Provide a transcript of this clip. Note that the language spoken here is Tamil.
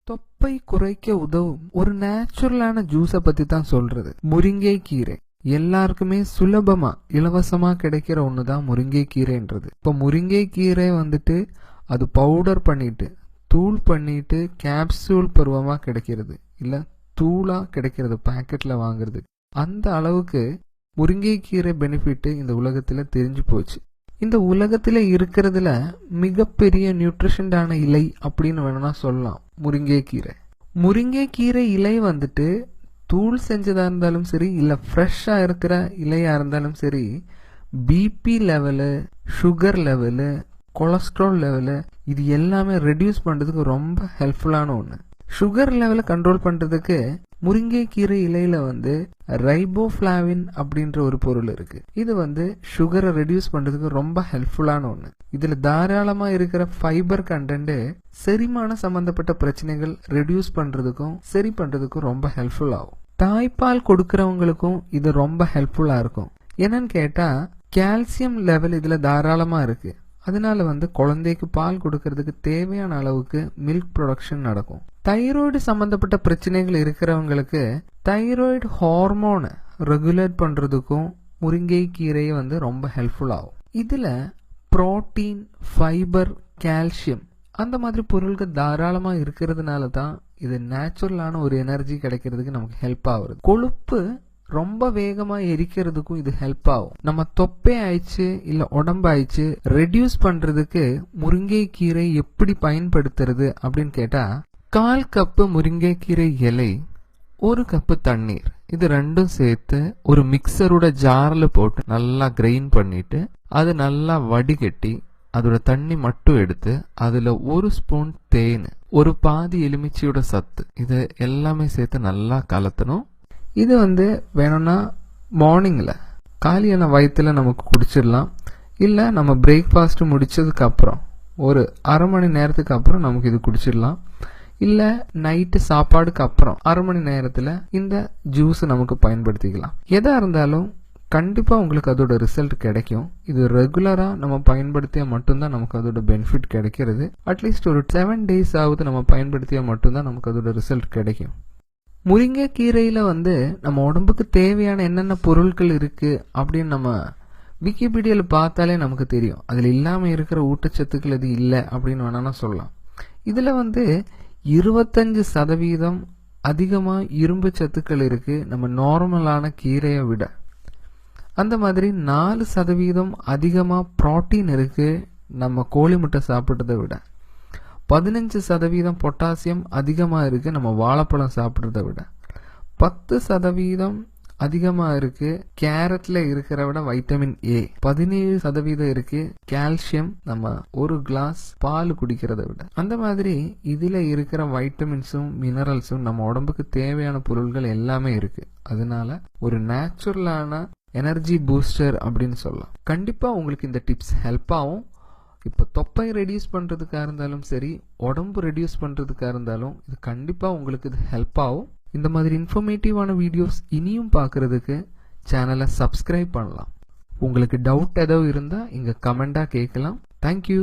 தொப்பை குறைக்க உதவும் ஒரு நேச்சுரலான ஜூஸை பத்தி தான் சொல்றது. முருங்கை கீரை எல்லாருக்குமே சுலபமா இலவசமா கிடைக்கிற ஒண்ணுதான் முருங்கை கீரைன்றது. இப்ப முருங்கை கீரை வந்துட்டு அது பவுடர் பண்ணிட்டு தூள் பண்ணிட்டு கேப்சூல் பருவமா கிடைக்கிறது, இல்ல தூளா கிடைக்கிறது பாக்கெட்ல வாங்குறது. அந்த அளவுக்கு முருங்கை கீரை பெனிஃபிட் இந்த உலகத்துல தெரிஞ்சு போச்சு. இந்த உலகத்துல இருக்கிறதுல மிகப்பெரிய நியூட்ரிஷன்டான இலை அப்படின்னு வேணும்னா சொல்லலாம் முருங்கை கீரை. முருங்கை கீரை இலை வந்துட்டு தூள் செஞ்சதா இருந்தாலும் சரி, இல்ல ஃப்ரெஷ்ஷா இருக்கிற இலையா இருந்தாலும் சரி, BP level, sugar level, cholesterol level இது எல்லாமே ரெடியூஸ் பண்றதுக்கு ரொம்ப ஹெல்ப்ஃபுல்லான ஒண்ணு. சுகர் லெவலை கண்ட்ரோல் பண்றதுக்கு முருங்கை கீரை இலையில ரைபோஃப்ளாவின் அப்படின்ற ஒரு பொருள் இருக்கு. இது சுகரை ரெடியூஸ் பண்றதுக்கு ரொம்ப ஹெல்ப்ஃபுல்லான ஒண்ணு. இதுல தாராளமா இருக்கிற ஃபைபர் கண்டென்ட் செரிமான சம்பந்தப்பட்ட பிரச்சனைகள் ரெடியூஸ் பண்றதுக்கும் சரி பண்றதுக்கும் ரொம்ப ஹெல்ப்ஃபுல் ஆகும். தாய்ப்பால் கொடுக்கறவங்களுக்கும் இது ரொம்ப ஹெல்ப்ஃபுல்லா இருக்கும். என்னன்னு கேட்டா கால்சியம் லெவல் இதுல தாராளமா இருக்கு. அதனால குழந்தைக்கு பால் கொடுக்கறதுக்கு தேவையான அளவுக்கு மில்க் ப்ரொடக்ஷன் நடக்கும். தைராய்டு சம்பந்தப்பட்ட பிரச்சனைகள் இருக்கிறவங்களுக்கு தைராய்டு ஹார்மோனை ரெகுலேட் பண்றதுக்கும் முருங்கை கீரை ரொம்ப ஹெல்ப்ஃபுல் ஆகும். இதுல புரோட்டீன், ஃபைபர், கால்சியம் அந்த மாதிரி பொருட்கள் தாராளமா இருக்கிறதுனால தான் இது நேச்சுரலான ஒரு எனர்ஜி கிடைக்கிறதுக்கு நமக்கு ஹெல்ப் ஆகுது. கொழுப்பு ரொம்ப வேகமா எரிக்கிறதுக்கும் இது ஹெல்ப் ஆகும். நம்ம தொப்பை ஆயிடுச்சு இல்ல உடம்பு ஆயிடுச்சு ரெடியூஸ் பண்றதுக்கு முருங்கை கீரை எப்படி பயன்படுத்துறது அப்படின்னு கேட்டா, 1/4 கப்பு முருங்கை கீரை இலை, 1 கப்பு தண்ணீர், இது ரெண்டும் சேர்த்து ஒரு மிக்சரோட ஜார்ல போட்டு நல்லா கிரைண்ட் பண்ணிட்டு அது நல்லா வடிகட்டி அதோட தண்ணி மட்டும் எடுத்து அதுல 1 ஸ்பூன் தேன், ஒரு பாதி எலுமிச்சையோட சத்து, இது எல்லாமே சேர்த்து நல்லா கலத்தணும். இது வேணும்னா மார்னிங்ல காலியான வயிற்றுல நமக்கு குடிச்சிடலாம். இல்ல நம்ம பிரேக்ஃபாஸ்ட் முடிச்சதுக்கு அப்புறம் ஒரு அரை மணி நேரத்துக்கு அப்புறம் நமக்கு இது குடிச்சிடலாம். இல்ல நைட்டு சாப்பாடுக்கு அப்புறம் அரை மணி நேரத்துல இந்த ஜூஸ் நமக்கு பயன்படுத்திக்கலாம். எதா இருந்தாலும் கண்டிப்பா உங்களுக்கு அதோட ரிசல்ட் கிடைக்கும். இது ரெகுலரா நம்ம பயன்படுத்தியா மட்டும்தான் நமக்கு அதோட பெனிஃபிட் கிடைக்கிறது. அட்லீஸ்ட் ஒரு 7 days ஆகுது நம்ம பயன்படுத்தியா மட்டும்தான் நமக்கு அதோட ரிசல்ட் கிடைக்கும். முருங்கை கீரையில நம்ம உடம்புக்கு தேவையான என்னென்ன பொருட்கள் இருக்கு அப்படின்னு நம்ம விக்கிபீடியால பார்த்தாலே நமக்கு தெரியும். அதுல இல்லாம இருக்கிற ஊட்டச்சத்துக்கள் இது இல்லை அப்படின்னு வேணா சொல்லலாம். இதுல 25% அதிகமா இரும்பு சத்துக்கள் இருக்கு நம்ம நார்மலான கீரையை விட. அந்த மாதிரி 4% அதிகமா புரோட்டீன் இருக்கு நம்ம கோழி முட்டை சாப்பிட்றதை விட. 15% பொட்டாசியம் அதிகமா இருக்கு நம்ம வாழைப்பழம் சாப்பிட்றதை விட. 10% அதிகமா இருக்கு கேரட்ல இருக்கிற விட வைட்டமின் ஏ. 17% இருக்கு கால்சியம் நம்ம ஒரு கிளாஸ் பால் குடிக்கிறத விட. அந்த மாதிரி இதுல இருக்கிற வைட்டமின்ஸும் மினரல்ஸும் நம்ம உடம்புக்கு தேவையான பொருட்கள் எல்லாமே இருக்கு. அதனால ஒரு நேச்சுரலான எனர்ஜி பூஸ்டர் அப்படின்னு சொல்லலாம். கண்டிப்பா உங்களுக்கு இந்த டிப்ஸ் ஹெல்ப் ஆகும். இப்ப தொப்பை ரெடியூஸ் பண்றதுக்கா இருந்தாலும் சரி, உடம்பு ரெடியூஸ் பண்றதுக்கா இருந்தாலும் இது கண்டிப்பா உங்களுக்கு இது ஹெல்ப் ஆகும். இந்த மாதிரி இன்ஃபர்மேட்டிவான வீடியோஸ் இனியும் பார்க்கறதுக்கு சேனலை சப்ஸ்கிரைப் பண்ணலாம். உங்களுக்கு டவுட் ஏதோ இருந்தா இங்க கமெண்டா கேட்கலாம். தேங்க்யூ.